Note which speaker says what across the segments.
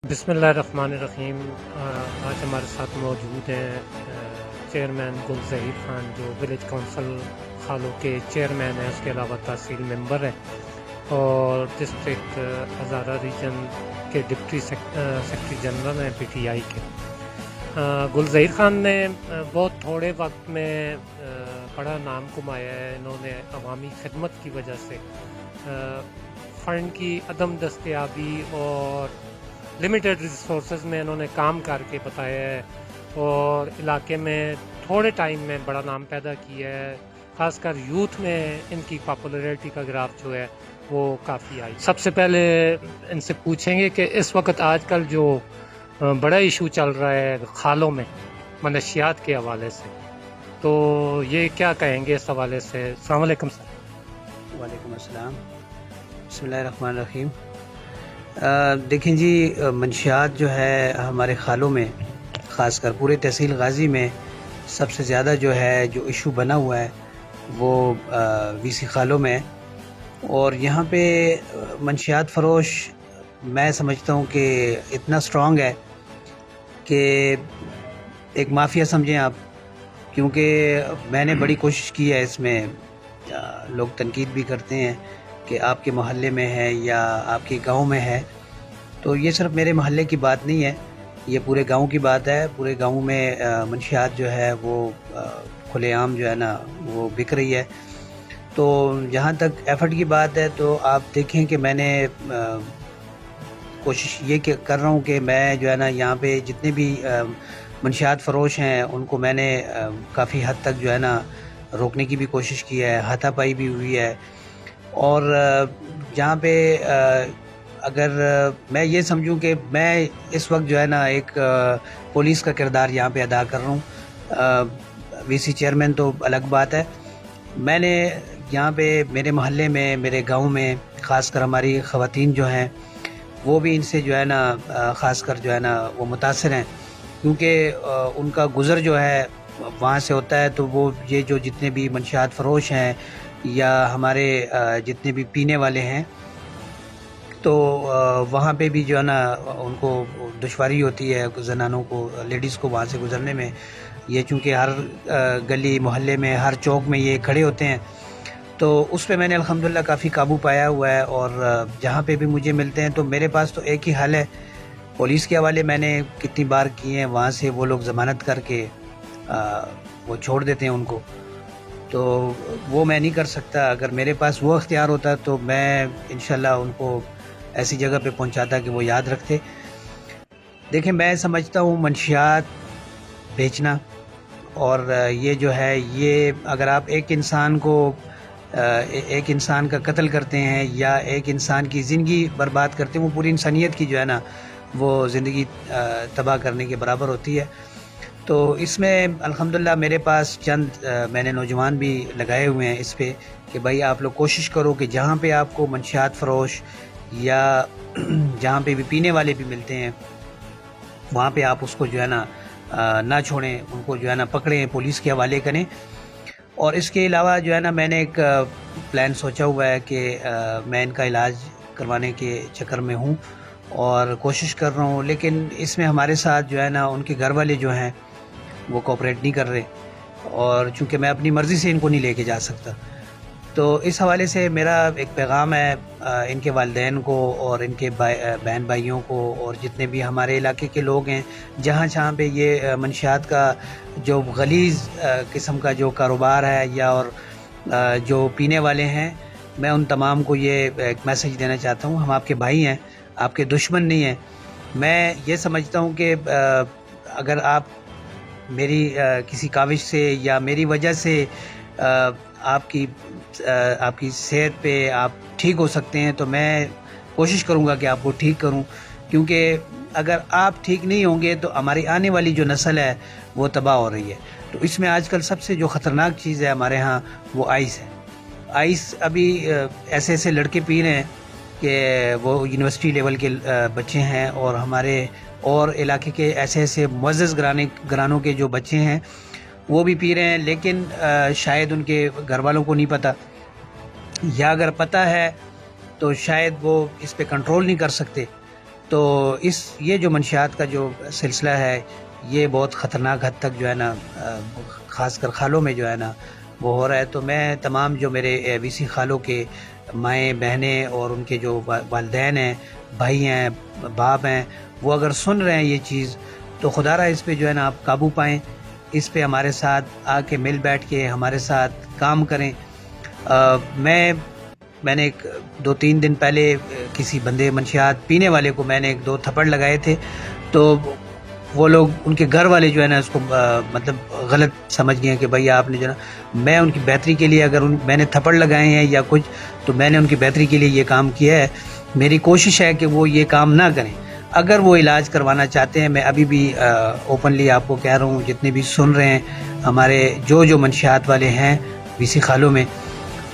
Speaker 1: بسم اللہ الرحمن الرحیم۔ آج ہمارے ساتھ موجود ہیں چیئرمین گل ظہیر خان، جو ولیج کونسل خالو کے چیئرمین ہیں، اس کے علاوہ تحصیل ممبر ہیں اور ڈسٹرکٹ ہزارہ ریجن کے ڈپٹی سیکرٹری جنرل ہیں پی ٹی آئی کے۔ گل ظہیر خان نے بہت تھوڑے وقت میں بڑا نام کمایا ہے۔ انہوں نے عوامی خدمت کی وجہ سے فنڈ کی عدم دستیابی اور لمیٹڈ ریسورسز میں انہوں نے کام کر کے بتایا ہے اور علاقے میں تھوڑے ٹائم میں بڑا نام پیدا کیا ہے۔ خاص کر یوتھ میں ان کی پاپولیرٹی کا گراف جو ہے وہ کافی آئی۔ سب سے پہلے ان سے پوچھیں گے کہ اس وقت آج کل جو بڑا ایشو چل رہا ہے کھالوں میں منشیات کے حوالے سے، تو یہ کیا کہیں گے اس حوالے سے؟ السلام علیکم سر۔
Speaker 2: وعلیکم السلام۔ بسم اللہ الرحمن الرحیم۔ دیکھیں جی، منشیات جو ہے ہمارے خالوں میں، خاص کر پورے تحصیل غازی میں سب سے زیادہ جو ہے جو ایشو بنا ہوا ہے وہ وی سی خالوں میں ہے۔ اور یہاں پہ منشیات فروش میں سمجھتا ہوں کہ اتنا سٹرونگ ہے کہ ایک مافیا سمجھیں آپ، کیونکہ میں نے بڑی کوشش کی ہے اس میں۔ لوگ تنقید بھی کرتے ہیں کہ آپ کے محلے میں ہے یا آپ کے گاؤں میں ہے، تو یہ صرف میرے محلے کی بات نہیں ہے، یہ پورے گاؤں کی بات ہے۔ پورے گاؤں میں منشیات جو ہے وہ کھلے عام جو ہے نا وہ بک رہی ہے۔ تو جہاں تک ایفرٹ کی بات ہے تو آپ دیکھیں کہ میں نے کوشش یہ کر رہا ہوں کہ میں جو ہے نا یہاں پہ جتنے بھی منشیات فروش ہیں ان کو میں نے کافی حد تک جو ہے نا روکنے کی بھی کوشش کی ہے، ہاتھا پائی بھی ہوئی ہے۔ اور جہاں پہ اگر میں یہ سمجھوں کہ میں اس وقت جو ہے نا ایک پولیس کا کردار یہاں پہ ادا کر رہا ہوں، وی سی چیئرمین تو الگ بات ہے۔ میں نے یہاں پہ میرے محلے میں، میرے گاؤں میں، خاص کر ہماری خواتین جو ہیں وہ بھی ان سے جو ہے نا خاص کر جو ہے نا وہ متاثر ہیں، کیونکہ ان کا گزر جو ہے وہاں سے ہوتا ہے۔ تو وہ یہ جو جتنے بھی منشیات فروش ہیں یا ہمارے جتنے بھی پینے والے ہیں، تو وہاں پہ بھی جو ہے نا ان کو دشواری ہوتی ہے، زنانوں کو، لیڈیز کو وہاں سے گزرنے میں۔ یہ چونکہ ہر گلی محلے میں، ہر چوک میں یہ کھڑے ہوتے ہیں، تو اس پہ میں نے الحمدللہ کافی قابو پایا ہوا ہے۔ اور جہاں پہ بھی مجھے ملتے ہیں تو میرے پاس تو ایک ہی حل ہے، پولیس کے حوالے میں نے کتنی بار کیے ہیں، وہاں سے وہ لوگ ضمانت کر کے وہ چھوڑ دیتے ہیں ان کو، تو وہ میں نہیں کر سکتا۔ اگر میرے پاس وہ اختیار ہوتا تو میں انشاءاللہ ان کو ایسی جگہ پہ پہنچاتا کہ وہ یاد رکھتے۔ دیکھیں، میں سمجھتا ہوں منشیات بیچنا اور یہ جو ہے، یہ اگر آپ ایک انسان کو ایک انسان کا قتل کرتے ہیں یا ایک انسان کی زندگی برباد کرتے ہیں، وہ پوری انسانیت کی جو ہے نا وہ زندگی تباہ کرنے کے برابر ہوتی ہے۔ تو اس میں الحمدللہ میرے پاس چند میں نے نوجوان بھی لگائے ہوئے ہیں اس پہ کہ بھائی آپ لوگ کوشش کرو کہ جہاں پہ آپ کو منشیات فروش یا جہاں پہ بھی پینے والے بھی ملتے ہیں وہاں پہ آپ اس کو جو ہے نا نہ چھوڑیں، ان کو جو ہے نا پکڑیں، پولیس کے حوالے کریں۔ اور اس کے علاوہ جو ہے نا میں نے ایک پلان سوچا ہوا ہے کہ میں ان کا علاج کروانے کے چکر میں ہوں اور کوشش کر رہا ہوں، لیکن اس میں ہمارے ساتھ جو ہے نا ان کے گھر والے جو ہیں وہ کوآپریٹ نہیں کر رہے، اور چونکہ میں اپنی مرضی سے ان کو نہیں لے کے جا سکتا۔ تو اس حوالے سے میرا ایک پیغام ہے ان کے والدین کو اور ان کے بہن بھائیوں کو اور جتنے بھی ہمارے علاقے کے لوگ ہیں جہاں پہ یہ منشیات کا جو غلیظ قسم کا جو کاروبار ہے یا اور جو پینے والے ہیں، میں ان تمام کو یہ ایک میسج دینا چاہتا ہوں، ہم آپ کے بھائی ہیں، آپ کے دشمن نہیں ہیں۔ میں یہ سمجھتا ہوں کہ اگر آپ میری کسی کاوش سے یا میری وجہ سے آپ کی صحت پہ آپ ٹھیک ہو سکتے ہیں تو میں کوشش کروں گا کہ آپ کو ٹھیک کروں، کیونکہ اگر آپ ٹھیک نہیں ہوں گے تو ہماری آنے والی جو نسل ہے وہ تباہ ہو رہی ہے۔ تو اس میں آج کل سب سے جو خطرناک چیز ہے ہمارے ہاں وہ آئس ہے۔ آئس ابھی ایسے لڑکے پی رہے ہیں کہ وہ یونیورسٹی لیول کے بچے ہیں، اور ہمارے اور علاقے کے ایسے معزز گھرانوں کے جو بچے ہیں وہ بھی پی رہے ہیں، لیکن شاید ان کے گھر والوں کو نہیں پتہ، یا اگر پتہ ہے تو شاید وہ اس پہ کنٹرول نہیں کر سکتے۔ تو یہ جو منشیات کا جو سلسلہ ہے یہ بہت خطرناک حد تک جو ہے نا خاص کر خالوں میں جو ہے نا وہ ہو رہا ہے. تو میں تمام جو میرے وی سی خالوں کے مائیں بہنیں اور ان کے جو والدین ہیں، بھائی ہیں، باپ ہیں، وہ اگر سن رہے ہیں یہ چیز تو خدا را اس پہ جو ہے نا آپ قابو پائیں، اس پہ ہمارے ساتھ آ کے مل بیٹھ کے ہمارے ساتھ کام کریں. میں نے 2-3 دن پہلے کسی بندے منشیات پینے والے کو میں نے 1-2 تھپڑ لگائے تھے، تو وہ لوگ ان کے گھر والے جو ہے نا اس کو مطلب غلط سمجھ گئے کہ بھائی آپ نے جو ہے نا، میں ان کی بہتری کے لیے اگر میں نے تھپڑ لگائے ہیں یا کچھ تو میں نے ان کی بہتری کے لیے یہ کام کیا ہے. میری کوشش ہے کہ وہ یہ کام نہ کریں. اگر وہ علاج کروانا چاہتے ہیں، میں ابھی بھی اوپنلی آپ کو کہہ رہا ہوں، جتنے بھی سن رہے ہیں ہمارے جو منشیات والے ہیں وی سی خالوں میں،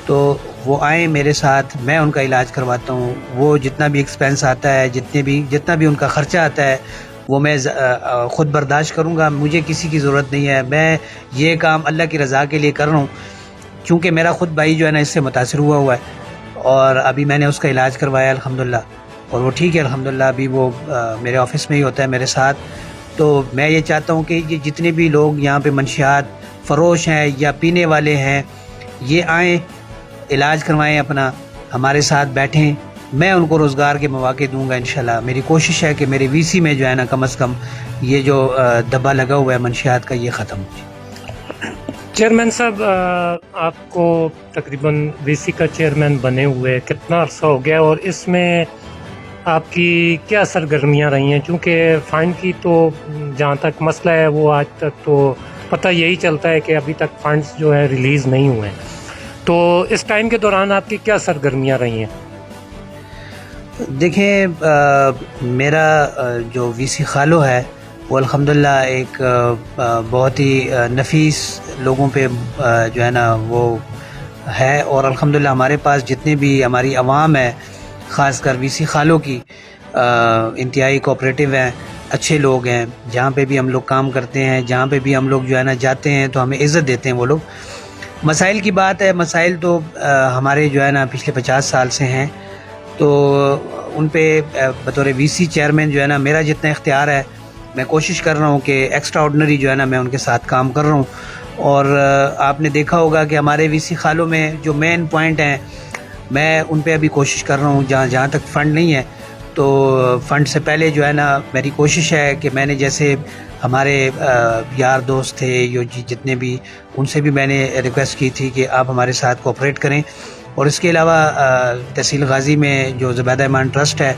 Speaker 2: تو وہ آئیں میرے ساتھ، میں ان کا علاج کرواتا ہوں. وہ جتنا بھی ایکسپینس آتا ہے، جتنا بھی ان کا خرچہ آتا ہے وہ میں خود برداشت کروں گا. مجھے کسی کی ضرورت نہیں ہے. میں یہ کام اللہ کی رضا کے لیے کر رہا ہوں، کیونکہ میرا خود بھائی جو ہے نا اس سے متاثر ہوا ہے، اور ابھی میں نے اس کا علاج کروایا الحمدللہ، اور وہ ٹھیک ہے الحمدللہ. ابھی وہ میرے آفس میں ہی ہوتا ہے میرے ساتھ. تو میں یہ چاہتا ہوں کہ یہ جتنے بھی لوگ یہاں پہ منشیات فروش ہیں یا پینے والے ہیں، یہ آئیں، علاج کروائیں اپنا، ہمارے ساتھ بیٹھیں. میں ان کو روزگار کے مواقع دوں گا انشاءاللہ. میری کوشش ہے کہ میرے وی سی میں جو ہے نا کم از کم یہ جو دبا لگا ہوا ہے منشیات کا یہ ختم ہو جائے.
Speaker 1: چیئرمین صاحب، آپ کو تقریباً وی سی کا چیئرمین بنے ہوئے کتنا عرصہ ہو گیا، اور اس میں آپ کی کیا سرگرمیاں رہی ہیں؟ چونکہ فنڈ کی تو جہاں تک مسئلہ ہے وہ آج تک تو پتہ یہی چلتا ہے کہ ابھی تک فنڈز جو ہے ریلیز نہیں ہوئے ہیں. تو اس ٹائم کے دوران آپ کی کیا سرگرمیاں رہی ہیں؟
Speaker 2: دیکھیں، میرا جو وی سی خالو ہے وہ الحمدللہ ایک بہت ہی نفیس لوگوں پہ جو ہے نا وہ ہے، اور الحمدللہ ہمارے پاس جتنے بھی ہماری عوام ہے، خاص کر وی سی خالوں کی انتہائی کوآپریٹو ہیں، اچھے لوگ ہیں. جہاں پہ بھی ہم لوگ کام کرتے ہیں، جہاں پہ بھی ہم لوگ جو ہے نا جاتے ہیں تو ہمیں عزت دیتے ہیں وہ لوگ. مسائل کی بات ہے، مسائل تو ہمارے جو ہے نا پچھلے 50 سال سے ہیں، تو ان پہ بطور وی سی چیئرمین جو ہے نا میرا جتنا اختیار ہے میں کوشش کر رہا ہوں کہ ایکسٹرا آرڈنری جو ہے نا میں ان کے ساتھ کام کر رہا ہوں. اور آپ نے دیکھا ہوگا کہ ہمارے وی سی خالوں میں جو مین پوائنٹ ہیں میں ان پہ ابھی کوشش کر رہا ہوں. جہاں تک فنڈ نہیں ہے تو فنڈ سے پہلے جو ہے نا میری کوشش ہے کہ میں نے جیسے ہمارے یار دوست تھے جتنے بھی، ان سے بھی میں نے ریکویسٹ کی تھی کہ آپ ہمارے ساتھ کوآپریٹ کریں. اور اس کے علاوہ تحصیل غازی میں جو زبیدہ ایمان ٹرسٹ ہے،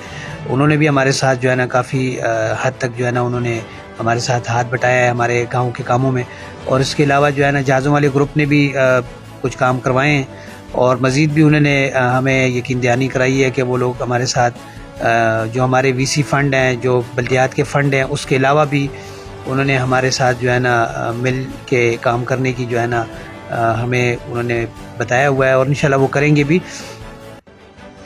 Speaker 2: انہوں نے بھی ہمارے ساتھ جو ہے نا کافی حد تک جو ہے نا انہوں نے ہمارے ساتھ ہاتھ بٹایا ہے ہمارے گاؤں کے کاموں میں. اور اس کے علاوہ جو ہے نا جہازوں والے گروپ نے بھی کچھ کام کروائے ہیں، اور مزید بھی انہوں نے ہمیں یقین دہانی کرائی ہے کہ وہ لوگ ہمارے ساتھ جو ہمارے وی سی فنڈ ہیں، جو بلدیات کے فنڈ ہیں، اس کے علاوہ بھی انہوں نے ہمارے ساتھ جو ہے نا مل کے کام کرنے کی جو ہے نا ہمیں انہوں نے بتایا ہوا ہے، اور انشاءاللہ وہ کریں گے بھی.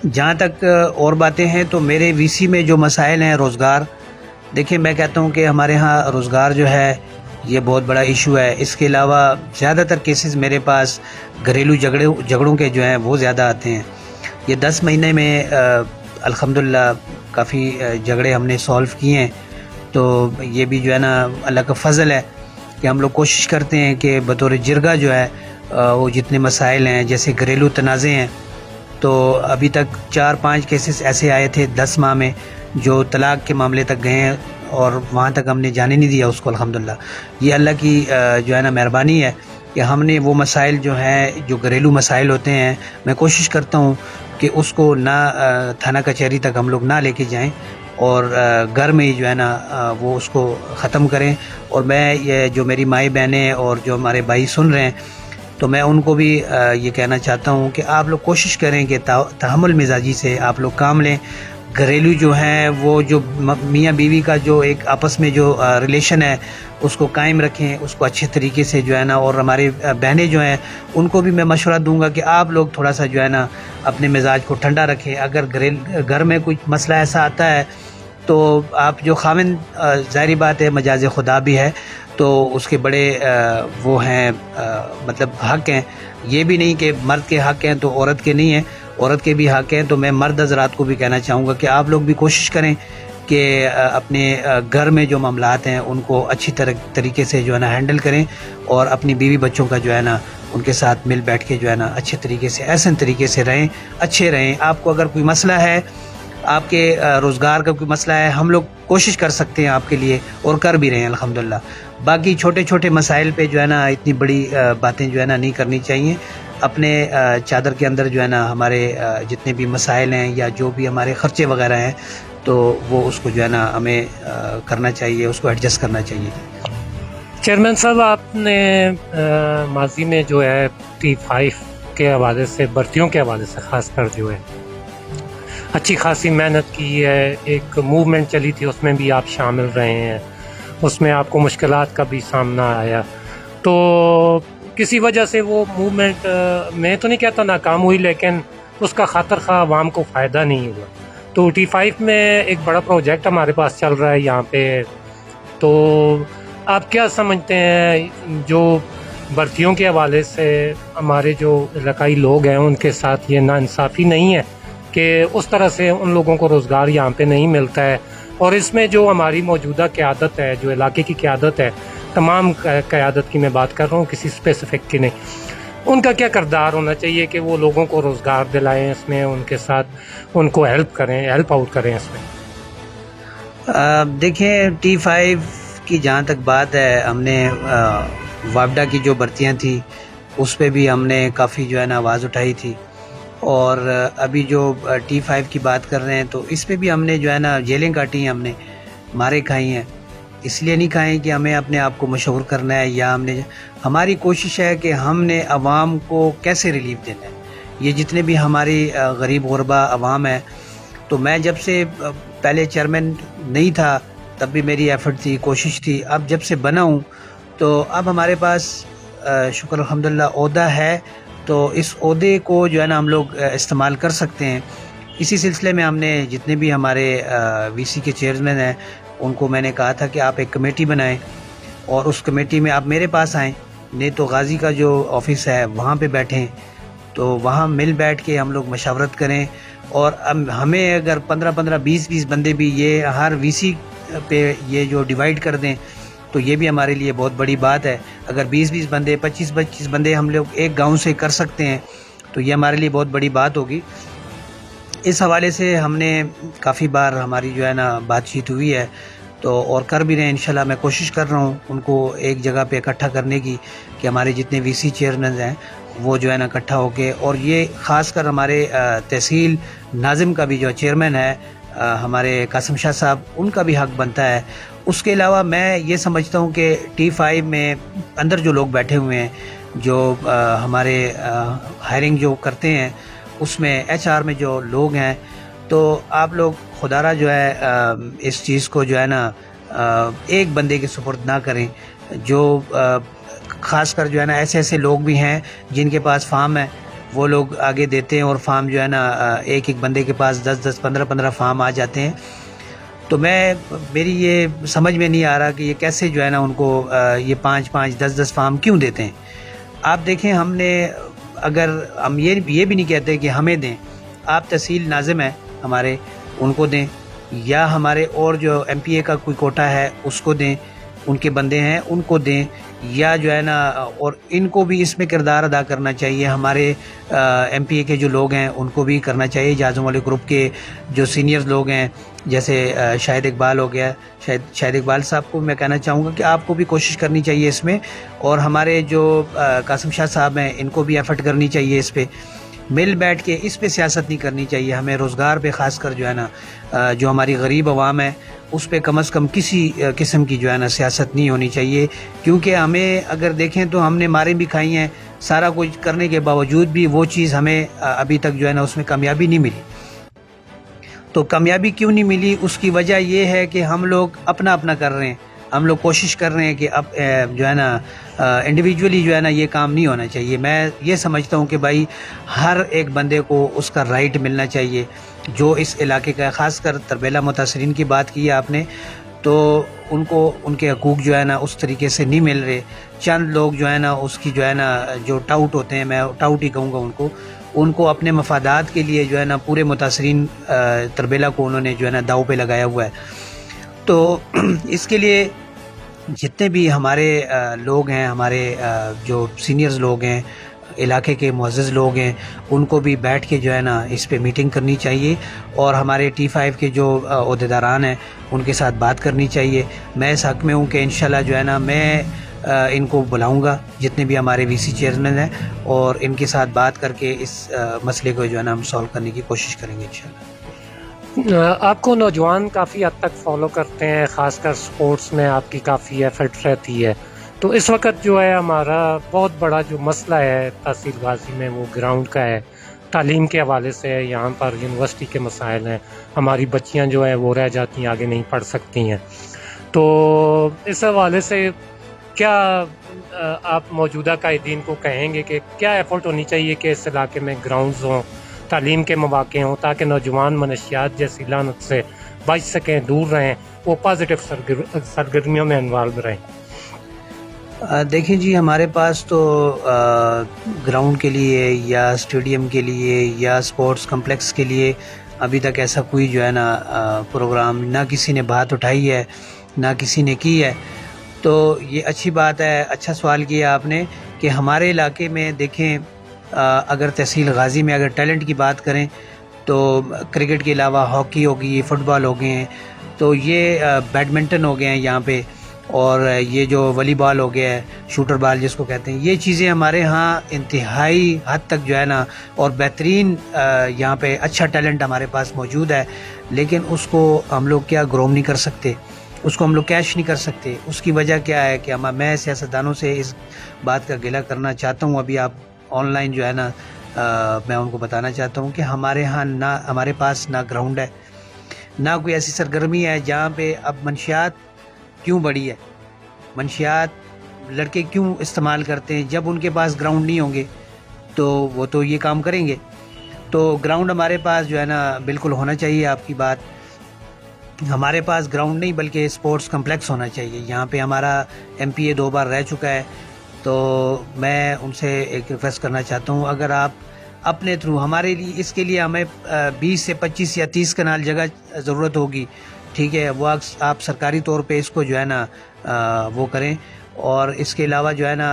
Speaker 2: جہاں تک اور باتیں ہیں تو میرے وی سی میں جو مسائل ہیں روزگار، دیکھیں میں کہتا ہوں کہ ہمارے ہاں روزگار جو ہے یہ بہت بڑا ایشو ہے. اس کے علاوہ زیادہ تر کیسز میرے پاس گھریلو جھگڑوں کے جو ہیں وہ زیادہ آتے ہیں. یہ 10 مہینے میں الحمدللہ کافی جھگڑے ہم نے سولو کیے ہیں. تو یہ بھی جو ہے نا اللہ کا فضل ہے کہ ہم لوگ کوشش کرتے ہیں کہ بطور جرگہ جو ہے وہ جتنے مسائل ہیں جیسے گھریلو تنازع ہیں، تو ابھی تک 4-5 کیسز ایسے آئے تھے 10 ماہ میں جو طلاق کے معاملے تک گئے ہیں، اور وہاں تک ہم نے جانے نہیں دیا اس کو الحمدللہ. یہ اللہ کی جو ہے نا مہربانی ہے کہ ہم نے وہ مسائل جو ہیں، جو گھریلو مسائل ہوتے ہیں، میں کوشش کرتا ہوں کہ اس کو نہ تھانہ کچہری تک ہم لوگ نہ لے کے جائیں، اور گھر میں ہی جو ہے نا وہ اس کو ختم کریں. اور میں یہ جو میری مائی بہنیں اور جو ہمارے بھائی سن رہے ہیں، تو میں ان کو بھی یہ کہنا چاہتا ہوں کہ آپ لوگ کوشش کریں کہ تحمل مزاجی سے آپ لوگ کام لیں. گھریلو جو ہیں وہ جو میاں بیوی کا جو ایک آپس میں جو ریلیشن ہے اس کو قائم رکھیں، اس کو اچھے طریقے سے جو ہے نا. اور ہمارے بہنیں جو ہیں ان کو بھی میں مشورہ دوں گا کہ آپ لوگ تھوڑا سا جو ہے نا اپنے مزاج کو ٹھنڈا رکھیں. اگر گھر میں کوئی مسئلہ ایسا آتا ہے تو آپ جو خاوند، ظاہری بات ہے مجاز خدا بھی ہے، تو اس کے بڑے وہ ہیں مطلب حق ہیں. یہ بھی نہیں کہ مرد کے حق ہیں تو عورت کے نہیں ہیں، عورت کے بھی حق ہیں. تو میں مرد حضرات کو بھی کہنا چاہوں گا کہ آپ لوگ بھی کوشش کریں کہ اپنے گھر میں جو معاملات ہیں ان کو اچھی طریقے سے جو ہے نا ہینڈل کریں اور اپنی بیوی بچوں کا جو ہے نا ان کے ساتھ مل بیٹھ کے جو ہے نا اچھے طریقے سے احسن طریقے سے رہیں، اچھے رہیں۔ آپ کو اگر کوئی مسئلہ ہے، آپ کے روزگار کا کوئی مسئلہ ہے، ہم لوگ کوشش کر سکتے ہیں آپ کے لیے اور کر بھی رہے ہیں الحمدللہ۔ باقی چھوٹے چھوٹے مسائل پہ جو ہے نا اتنی بڑی باتیں جو ہے نا نہیں کرنی چاہیے۔ اپنے چادر کے اندر جو ہے نا ہمارے جتنے بھی مسائل ہیں یا جو بھی ہمارے خرچے وغیرہ ہیں تو وہ اس کو جو ہے نا ہمیں کرنا چاہیے، اس کو ایڈجسٹ کرنا چاہیے۔
Speaker 1: چیئرمین صاحب، آپ نے ماضی میں جو ہے T5 کے حوالے سے، بھرتیوں کے حوالے سے خاص کر جو ہے اچھی خاصی محنت کی ہے، ایک موومنٹ چلی تھی، اس میں بھی آپ شامل رہے ہیں، اس میں آپ کو مشکلات کا بھی سامنا آیا، تو کسی وجہ سے وہ موومنٹ میں تو نہیں کہتا ناکام ہوئی، لیکن اس کا خاطر خواہ عوام کو فائدہ نہیں ہوا۔ تو T5 میں ایک بڑا پروجیکٹ ہمارے پاس چل رہا ہے یہاں پہ، تو آپ کیا سمجھتے ہیں جو بھرتیوں کے حوالے سے ہمارے جو علاقائی لوگ ہیں ان کے ساتھ یہ ناانصافی نہیں ہے کہ اس طرح سے ان لوگوں کو روزگار یہاں پہ نہیں ملتا ہے؟ اور اس میں جو ہماری موجودہ قیادت ہے، جو علاقے کی قیادت ہے، تمام قیادت کی میں بات کر رہا ہوں، کسی اسپیسیفک کی نہیں، ان کا کیا کردار ہونا چاہیے کہ وہ لوگوں کو روزگار دلائیں، اس میں ان کے ساتھ ان کو ہیلپ کریں، ہیلپ آؤٹ کریں اس میں؟
Speaker 2: دیکھیں، T5 کی جہاں تک بات ہے، ہم نے وابڈا کی جو بھرتیاں تھیں اس پہ بھی ہم نے کافی جو ہے نا آواز اٹھائی تھی، اور ابھی جو T5 کی بات کر رہے ہیں تو اس پہ بھی ہم نے جو ہے نا جیلیں کاٹی ہیں، ہم نے مارے کھائی ہیں۔ اس لیے نہیں کھائیں کہ ہمیں اپنے آپ کو مشہور کرنا ہے، یا ہماری کوشش ہے کہ ہم نے عوام کو کیسے ریلیف دینا ہے۔ یہ جتنے بھی ہماری غریب غربا عوام ہے، تو میں جب سے پہلے چیئرمین نہیں تھا تب بھی میری ایفرٹ تھی، کوشش تھی، اب جب سے بنا ہوں تو اب ہمارے پاس شکر الحمدللہ عہدہ ہے، تو اس عہدے کو جو ہے نا ہم لوگ استعمال کر سکتے ہیں۔ اسی سلسلے میں ہم نے جتنے بھی ہمارے VC کے چیئرمین ہیں ان کو میں نے کہا تھا کہ آپ ایک کمیٹی بنائیں، اور اس کمیٹی میں آپ میرے پاس آئیں، نہیں تو غازی کا جو آفس ہے وہاں پہ بیٹھیں، تو وہاں مل بیٹھ کے ہم لوگ مشاورت کریں، اور ہمیں اگر 15 20 بندے بھی یہ ہر VC پہ یہ جو ڈیوائیڈ کر دیں تو یہ بھی ہمارے لیے بہت بڑی بات ہے۔ اگر 20 بندے 25 بندے ہم لوگ ایک گاؤں سے کر سکتے ہیں تو یہ ہمارے لیے بہت بڑی بات ہوگی۔ اس حوالے سے ہم نے کافی بار ہماری جو ہے نا بات چیت ہوئی ہے، تو اور کر بھی رہے ہیں انشاءاللہ۔ میں کوشش کر رہا ہوں ان کو ایک جگہ پہ اکٹھا کرنے کی کہ ہمارے جتنے VC چیئرمین ہیں وہ جو ہے نا اکٹھا ہو کے، اور یہ خاص کر ہمارے تحصیل ناظم کا بھی جو چیئرمین ہے ہمارے قاسم شاہ صاحب، ان کا بھی حق بنتا ہے۔ اس کے علاوہ میں یہ سمجھتا ہوں کہ T5 میں اندر جو لوگ بیٹھے ہوئے ہیں، جو ہمارے ہائرنگ جو کرتے ہیں، اس میں HR میں جو لوگ ہیں، تو آپ لوگ خدا را جو ہے اس چیز کو جو ہے نا ایک بندے کے سپرد نہ کریں۔ جو خاص کر جو ہے نا ایسے لوگ بھی ہیں جن کے پاس فارم ہے، وہ لوگ آگے دیتے ہیں، اور فارم جو ہے نا ایک بندے کے پاس 10 15 فارم آ جاتے ہیں۔ تو میری یہ سمجھ میں نہیں آ رہا کہ یہ کیسے جو ہے نا ان کو یہ 5 10 فارم کیوں دیتے ہیں۔ آپ دیکھیں، ہم نے اگر ہم یہ بھی نہیں کہتے کہ ہمیں دیں، آپ تحصیل ناظم ہیں ہمارے، ان کو دیں، یا ہمارے اور جو MPA کا کوئی کوٹا ہے اس کو دیں، ان کے بندے ہیں ان کو دیں، یا جو ہے نا اور ان کو بھی اس میں کردار ادا کرنا چاہیے۔ ہمارے MPA کے جو لوگ ہیں ان کو بھی کرنا چاہیے، جازم والے گروپ کے جو سینئر لوگ ہیں، جیسے شاہد اقبال ہو گیا، شاہد اقبال صاحب کو میں کہنا چاہوں گا کہ آپ کو بھی کوشش کرنی چاہیے اس میں، اور ہمارے جو قاسم شاہ صاحب ہیں ان کو بھی ایفرٹ کرنی چاہیے اس پہ، مل بیٹھ کے اس پہ سیاست نہیں کرنی چاہیے۔ ہمیں روزگار پہ خاص کر جو ہے نا جو ہماری غریب عوام ہے اس پہ کم از کم کسی قسم کی جو ہے نا سیاست نہیں ہونی چاہیے، کیونکہ ہمیں اگر دیکھیں تو ہم نے ماریں بھی کھائی ہیں، سارا کچھ کرنے کے باوجود بھی وہ چیز ہمیں ابھی تک جو ہے نا اس میں کامیابی نہیں ملی۔ تو کامیابی کیوں نہیں ملی؟ اس کی وجہ یہ ہے کہ ہم لوگ اپنا کر رہے ہیں، ہم لوگ کوشش کر رہے ہیں کہ اب جو ہے نا انڈیویجولی جو ہے نا یہ کام نہیں ہونا چاہیے۔ میں یہ سمجھتا ہوں کہ بھائی ہر ایک بندے کو اس کا رائٹ ملنا چاہیے، جو اس علاقے کا، خاص کر تربیلا متاثرین کی بات کی ہے آپ نے، تو ان کو ان کے حقوق جو ہے نا اس طریقے سے نہیں مل رہے۔ چند لوگ جو ہے نا اس کی جو ہے نا جو ٹاؤٹ ہوتے ہیں، میں ٹاؤٹ ہی کہوں گا ان کو، ان کو اپنے مفادات کے لیے جو ہے نا پورے متاثرین تربیلا کو انہوں نے جو ہے نا داؤ پہ لگایا ہوا ہے. تو اس کے لیے جتنے بھی ہمارے لوگ ہیں، ہمارے جو سینئرز لوگ ہیں، علاقے کے معزز لوگ ہیں، ان کو بھی بیٹھ کے جو ہے نا اس پہ میٹنگ کرنی چاہیے، اور ہمارے T5 کے جو عہدیداران ہیں ان کے ساتھ بات کرنی چاہیے. میں اس حق میں ہوں کہ انشاءاللہ جو ہے نا میں ان کو بلاؤں گا، جتنے بھی ہمارے VC چیئرمین ہیں، اور ان کے ساتھ بات کر کے اس مسئلے کو جو ہے نا ہم سولو کرنے کی کوشش کریں گے انشاءاللہ.
Speaker 1: آپ کو نوجوان کافی حد تک فالو کرتے ہیں، خاص کر سپورٹس میں آپ کی کافی ایفرٹ رہتی ہے. تو اس وقت جو ہے ہمارا بہت بڑا جو مسئلہ ہے تحصیل غازی میں وہ گراؤنڈ کا ہے. تعلیم کے حوالے سے یہاں پر یونیورسٹی کے مسائل ہیں، ہماری بچیاں جو ہے وہ رہ جاتی ہیں، آگے نہیں پڑھ سکتی ہیں. تو اس حوالے سے کیا آپ موجودہ قائدین کو کہیں گے کہ کیا ایفرٹ ہونی چاہیے کہ اس علاقے میں گراؤنڈز ہوں، تعلیم کے مواقع ہوں، تاکہ نوجوان منشیات جیسی لعنت سے بچ سکیں، دور رہیں، وہ پازیٹیو سرگرمیوں میں انوالو رہیں؟
Speaker 2: دیکھیں جی، ہمارے پاس تو گراؤنڈ کے لیے یا اسٹیڈیم کے لیے یا اسپورٹس کمپلیکس کے لیے ابھی تک ایسا کوئی جو ہے نا پروگرام نہ کسی نے بات اٹھائی ہے، نہ کسی نے کی ہے. تو یہ اچھی بات ہے، اچھا سوال کیا آپ نے کہ ہمارے علاقے میں دیکھیں، اگر تحصیل غازی میں اگر ٹیلنٹ کی بات کریں تو کرکٹ کے علاوہ ہاکی ہوگی، فٹ بال ہو گئے ہیں، تو یہ بیڈمنٹن ہو گئے ہیں یہاں پہ، اور یہ جو والی بال ہو گیا ہے، شوٹر بال جس کو کہتے ہیں، یہ چیزیں ہمارے ہاں انتہائی حد تک جو ہے نا اور بہترین یہاں پہ اچھا ٹیلنٹ ہمارے پاس موجود ہے. لیکن اس کو ہم لوگ کیا گروم نہیں کر سکتے، اس کو ہم لوگ کیش نہیں کر سکتے. اس کی وجہ کیا ہے کہ میں سیاستدانوں سے اس بات کا گلہ کرنا چاہتا ہوں. ابھی آپ آن لائن جو ہے نا میں ان کو بتانا چاہتا ہوں کہ ہمارے ہاں نہ ہمارے پاس نہ گراؤنڈ ہے، نہ کوئی ایسی سرگرمی ہے جہاں پہ اب منشیات کیوں بڑھی ہے، منشیات لڑکے کیوں استعمال کرتے ہیں. جب ان کے پاس گراؤنڈ نہیں ہوں گے تو وہ تو یہ کام کریں گے. تو گراؤنڈ ہمارے پاس جو ہے نا بالکل ہونا چاہیے. آپ کی بات، ہمارے پاس گراؤنڈ نہیں بلکہ اسپورٹس کمپلیکس ہونا چاہیے. یہاں پہ ہمارا MPA 2 بار رہ چکا ہے، تو میں ان سے ایک ریکویسٹ کرنا چاہتا ہوں، اگر آپ اپنے تھرو ہمارے لیے، اس کے لیے ہمیں 20 سے 25 یا 30 کنال جگہ ضرورت ہوگی، ٹھیک ہے، وہ آپ سرکاری طور پہ اس کو جو ہے نا وہ کریں. اور اس کے علاوہ جو ہے نا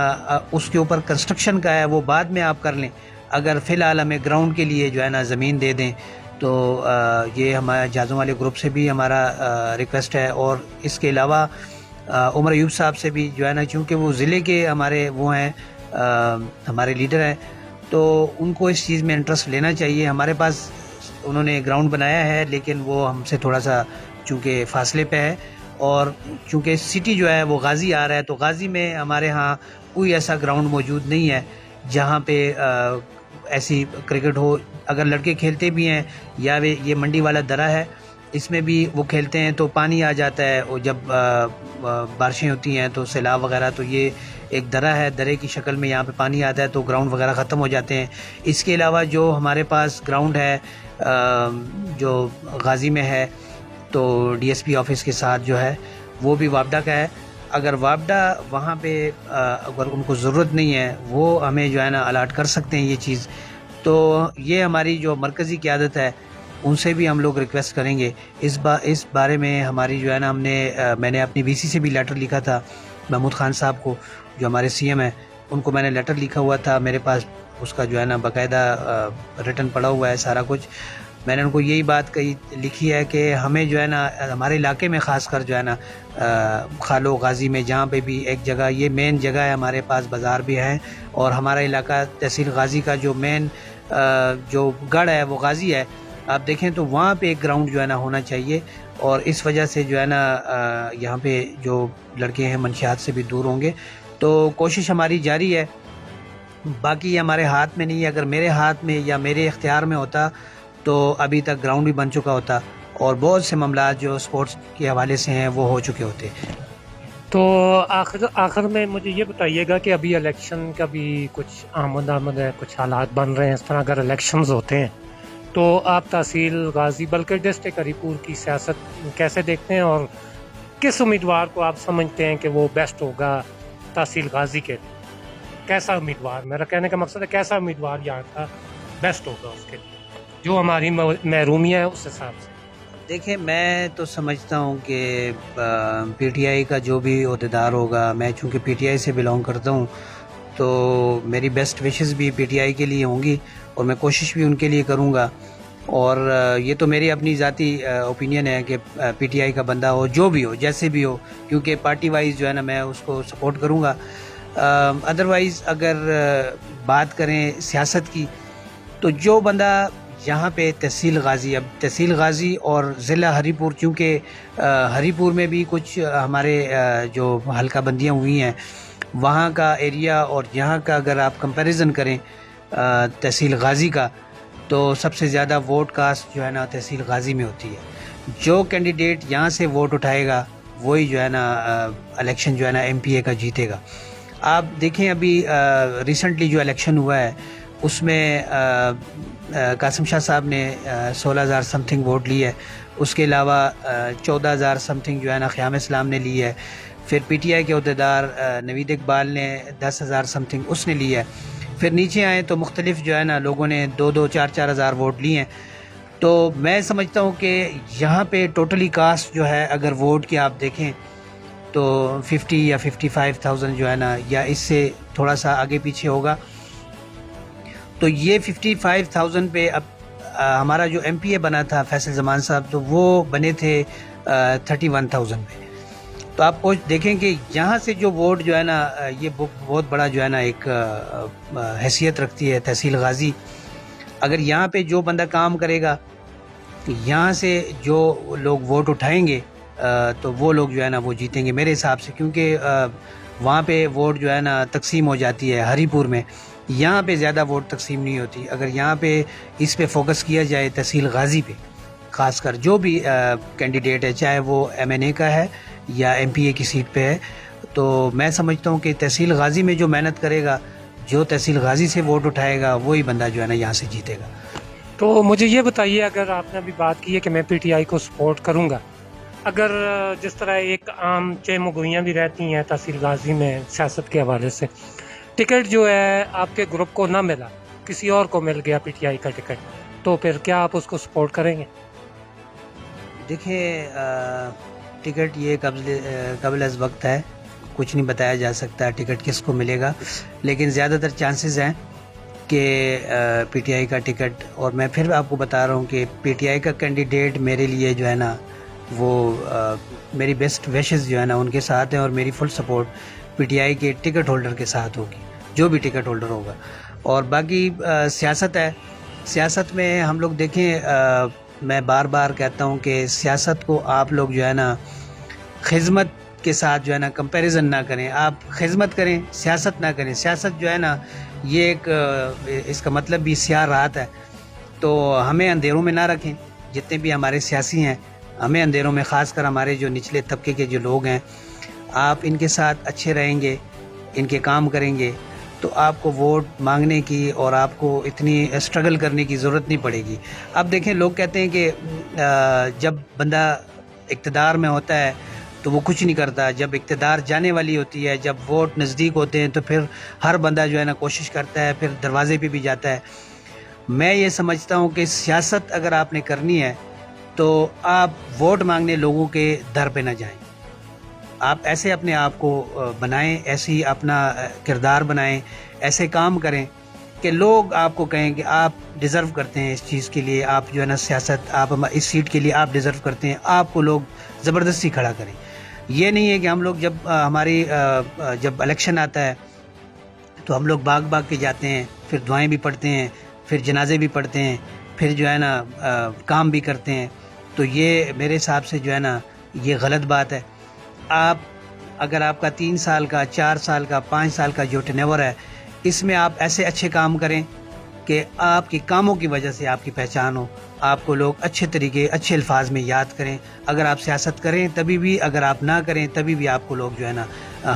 Speaker 2: اس کے اوپر کنسٹرکشن کا ہے وہ بعد میں آپ کر لیں. اگر فی الحال ہمیں گراؤنڈ کے لیے جو ہے نا زمین دے دیں تو یہ ہمارے جازوں والے گروپ سے بھی ہمارا ریکویسٹ ہے. اور اس کے علاوہ عمر ایوب صاحب سے بھی جو ہے نا، چونکہ وہ ضلع کے ہمارے وہ ہیں، ہمارے لیڈر ہیں، تو ان کو اس چیز میں انٹرسٹ لینا چاہیے. ہمارے پاس انہوں نے گراؤنڈ بنایا ہے لیکن وہ ہم سے تھوڑا سا چونکہ فاصلے پہ ہے، اور چونکہ سٹی جو ہے وہ غازی آ رہا ہے، تو غازی میں ہمارے ہاں کوئی ایسا گراؤنڈ موجود نہیں ہے جہاں پہ ایسی کرکٹ ہو. اگر لڑکے کھیلتے بھی ہیں، یا یہ منڈی والا درہ ہے، اس میں بھی وہ کھیلتے ہیں تو پانی آ جاتا ہے، اور جب بارشیں ہوتی ہیں تو سیلاب وغیرہ، تو یہ ایک درہ ہے، درے کی شکل میں یہاں پہ پانی آتا ہے تو گراؤنڈ وغیرہ ختم ہو جاتے ہیں. اس کے علاوہ جو ہمارے پاس گراؤنڈ ہے جو غازی میں ہے، تو DSP آفس کے ساتھ جو ہے وہ بھی وابڈا کا ہے. اگر وابڈا وہاں پہ اگر ان کو ضرورت نہیں ہے، وہ ہمیں جو ہے نا الاٹ کر سکتے ہیں یہ چیز. تو یہ ہماری جو مرکزی قیادت ہے ان سے بھی ہم لوگ ریکویسٹ کریں گے. اس بارے میں ہماری جو ہے نا میں نے اپنی VC سے بھی لیٹر لکھا تھا، محمود خان صاحب کو جو ہمارے CM ہیں، ان کو میں نے لیٹر لکھا ہوا تھا. میرے پاس اس کا جو ہے نا باقاعدہ ریٹن پڑا ہوا ہے سارا کچھ. میں نے ان کو یہی بات لکھی ہے کہ ہمیں جو ہے نا ہمارے علاقے میں خاص کر جو ہے نا خالو غازی میں جہاں پہ بھی ایک جگہ، یہ مین جگہ ہے، ہمارے پاس بازار بھی ہے، اور ہمارا علاقہ تحصیل غازی کا جو مین جو گڑھ ہے وہ غازی ہے. آپ دیکھیں تو وہاں پہ ایک گراؤنڈ جو ہے نا ہونا چاہیے، اور اس وجہ سے جو ہے نا یہاں پہ جو لڑکے ہیں منشیات سے بھی دور ہوں گے. تو کوشش ہماری جاری ہے، باقی ہمارے ہاتھ میں نہیں ہے. اگر میرے ہاتھ میں یا میرے اختیار میں ہوتا تو ابھی تک گراؤنڈ بھی بن چکا ہوتا، اور بہت سے معاملات جو سپورٹس کے حوالے سے ہیں وہ ہو چکے ہوتے.
Speaker 1: تو آخر میں مجھے یہ بتائیے گا کہ ابھی الیکشن کا بھی کچھ آمد ہے، کچھ حالات بن رہے ہیں اس طرح. اگر الیکشنز ہوتے ہیں تو آپ تحصیل غازی بلکہ ڈسٹرکٹ علی پور کی سیاست کیسے دیکھتے ہیں، اور کس امیدوار کو آپ سمجھتے ہیں کہ وہ بیسٹ ہوگا تحصیل غازی کے لیے؟ کیسا امیدوار، میرا کہنے کا مقصد ہے کیسا امیدوار یہاں کا بیسٹ ہوگا اس کے لیے جو ہماری محرومیاں ہیں اس حساب سے؟
Speaker 2: دیکھیں میں تو سمجھتا ہوں کہ پی ٹی آئی کا جو بھی عہدیدار ہوگا، میں چونکہ پی ٹی آئی سے بلانگ کرتا ہوں تو میری بیسٹ وشز بھی پی ٹی آئی کے لیے ہوں گی اور میں کوشش بھی ان کے لیے کروں گا. اور یہ تو میری اپنی ذاتی اوپینین ہے کہ پی ٹی آئی کا بندہ ہو جو بھی ہو جیسے بھی ہو، کیونکہ پارٹی وائز جو ہے نا میں اس کو سپورٹ کروں گا. ادروائز اگر بات کریں سیاست کی تو جو بندہ یہاں پہ تحصیل غازی، اب تحصیل غازی اور ضلع ہری پور، چونکہ ہری پور میں بھی کچھ ہمارے جو حلقہ بندیاں ہوئی ہیں وہاں کا ایریا اور یہاں کا اگر آپ کمپیریزن کریں تحصیل غازی کا، تو سب سے زیادہ ووٹ کاسٹ جو ہے نا تحصیل غازی میں ہوتی ہے. جو کینڈیڈیٹ یہاں سے ووٹ اٹھائے گا وہی جو ہے نا الیکشن جو ہے نا ایم پی اے کا جیتے گا. آپ دیکھیں ابھی ریسنٹلی جو الیکشن ہوا ہے اس میں قاسم شاہ صاحب نے 16,000 سم تھنگ ووٹ لی ہے. اس کے علاوہ 14,000 سم تھنگ جو ہے نا خیام اسلام نے لی ہے. پھر پی ٹی آئی کے عہدیدار نوید اقبال نے 10,000 سم تھنگ اس نے لی ہے. پھر نیچے آئیں تو مختلف جو ہے نا لوگوں نے 2-2 4-4 ہزار ووٹ لیے ہیں. تو میں سمجھتا ہوں کہ یہاں پہ ٹوٹلی کاسٹ جو ہے اگر ووٹ کی آپ دیکھیں تو 50 یا 55,000 جو ہے نا یا اس سے تھوڑا سا آگے پیچھے ہوگا. تو یہ 55,000 پہ اب ہمارا جو ایم پی اے بنا تھا فیصل زمان صاحب تو وہ بنے تھے 31,000 پہ. تو آپ کو دیکھیں کہ یہاں سے جو ووٹ جو ہے نا یہ بہت بڑا جو ہے نا ایک حیثیت رکھتی ہے تحصیل غازی. اگر یہاں پہ جو بندہ کام کرے گا یہاں سے جو لوگ ووٹ اٹھائیں گے تو وہ لوگ جو ہے نا وہ جیتیں گے میرے حساب سے، کیونکہ وہاں پہ ووٹ جو ہے نا تقسیم ہو جاتی ہے ہری پور میں، یہاں پہ زیادہ ووٹ تقسیم نہیں ہوتی. اگر یہاں پہ اس پہ فوکس کیا جائے تحصیل غازی پہ، خاص کر جو بھی کینڈیڈیٹ ہے چاہے وہ ایم این اے کا ہے یا ایم پی اے کی سیٹ پہ ہے، تو میں سمجھتا ہوں کہ تحصیل غازی میں جو محنت کرے گا، جو تحصیل غازی سے ووٹ اٹھائے گا وہی بندہ جو ہے نا یہاں سے جیتے گا.
Speaker 1: تو مجھے یہ بتائیے، اگر آپ نے ابھی بات کی ہے کہ میں پی ٹی آئی کو سپورٹ کروں گا، اگر جس طرح ایک عام چمگوئیاں بھی رہتی ہیں تحصیل غازی میں سیاست کے حوالے سے، ٹکٹ جو ہے آپ کے گروپ کو نہ ملا، کسی اور کو مل گیا پی ٹی آئی کا ٹکٹ، تو پھر کیا آپ اس کو سپورٹ کریں گے؟
Speaker 2: دیکھیں ٹکٹ یہ قبل از وقت ہے، کچھ نہیں بتایا جا سکتا ٹکٹ کس کو ملے گا، لیکن زیادہ تر چانسز ہیں کہ پی ٹی آئی کا ٹکٹ. اور میں پھر آپ کو بتا رہا ہوں کہ پی ٹی آئی کا کینڈیڈیٹ میرے لیے جو ہے نا وہ میری بیسٹ وشز جو ہے نا ان کے ساتھ ہیں، اور میری full support P T I کے ٹکٹ ہولڈر کے ساتھ ہوگی، جو بھی ٹکٹ ہولڈر ہوگا. اور باقی سیاست ہے، سیاست میں ہم لوگ دیکھیں، میں بار بار کہتا ہوں کہ سیاست کو آپ لوگ جو ہے نا خدمت کے ساتھ جو ہے نا کمپیریزن نہ کریں. آپ خدمت کریں، سیاست نہ کریں. سیاست جو ہے نا یہ ایک اس کا مطلب بھی سیاہ رات ہے. تو ہمیں اندھیروں میں نہ رکھیں. جتنے بھی ہمارے سیاسی ہیں ہمیں اندھیروں میں، خاص کر ہمارے جو نچلے طبقے کے جو لوگ ہیں، آپ ان کے ساتھ اچھے رہیں گے، ان کے کام کریں گے تو آپ کو ووٹ مانگنے کی اور آپ کو اتنی اسٹرگل کرنے کی ضرورت نہیں پڑے گی. اب دیکھیں لوگ کہتے ہیں کہ جب بندہ اقتدار میں ہوتا ہے تو وہ کچھ نہیں کرتا، جب اقتدار جانے والی ہوتی ہے، جب ووٹ نزدیک ہوتے ہیں تو پھر ہر بندہ جو ہے نا کوشش کرتا ہے، پھر دروازے پہ بھی جاتا ہے. میں یہ سمجھتا ہوں کہ سیاست اگر آپ نے کرنی ہے تو آپ ووٹ مانگنے لوگوں کے در پہ نہ جائیں. آپ ایسے اپنے آپ کو بنائیں، ایسی اپنا کردار بنائیں، ایسے کام کریں کہ لوگ آپ کو کہیں کہ آپ ڈیزرو کرتے ہیں اس چیز کے لیے، آپ جو ہے نا سیاست، آپ اس سیٹ کے لیے آپ ڈیزرو کرتے ہیں، آپ کو لوگ زبردستی کھڑا کریں. یہ نہیں ہے کہ ہم لوگ جب الیکشن آتا ہے تو ہم لوگ بھاگ بھاگ کے جاتے ہیں، پھر دعائیں بھی پڑھتے ہیں، پھر جنازے بھی پڑھتے ہیں، پھر جو ہے نا کام بھی کرتے ہیں. تو یہ میرے حساب سے جو ہے نا یہ غلط بات ہے. اگر آپ کا 3 سال کا، 4 سال کا، 5 سال کا جو ٹینور ہے، اس میں آپ ایسے اچھے کام کریں کہ آپ کے کاموں کی وجہ سے آپ کی پہچان ہو، آپ کو لوگ اچھے طریقے، اچھے الفاظ میں یاد کریں. اگر آپ سیاست کریں تبھی بھی، اگر آپ نہ کریں تبھی بھی آپ کو لوگ جو ہے نا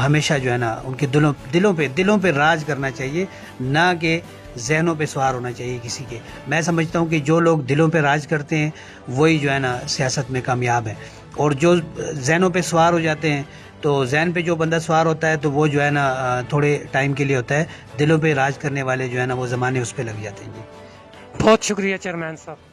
Speaker 2: ہمیشہ جو ہے نا ان کے دلوں پہ راج کرنا چاہیے، نہ کہ ذہنوں پہ سوار ہونا چاہیے کسی کے. میں سمجھتا ہوں کہ جو لوگ دلوں پہ راج کرتے ہیں وہی جو ہے نا سیاست میں کامیاب ہے، اور جو ذہنوں پہ سوار ہو جاتے ہیں تو ذہن پہ جو بندہ سوار ہوتا ہے تو وہ جو ہے نا تھوڑے ٹائم کے لیے ہوتا ہے، دلوں پہ راج کرنے والے جو ہے نا وہ زمانے اس پہ لگ جاتے ہیں. جی
Speaker 1: بہت شکریہ چیئرمین صاحب.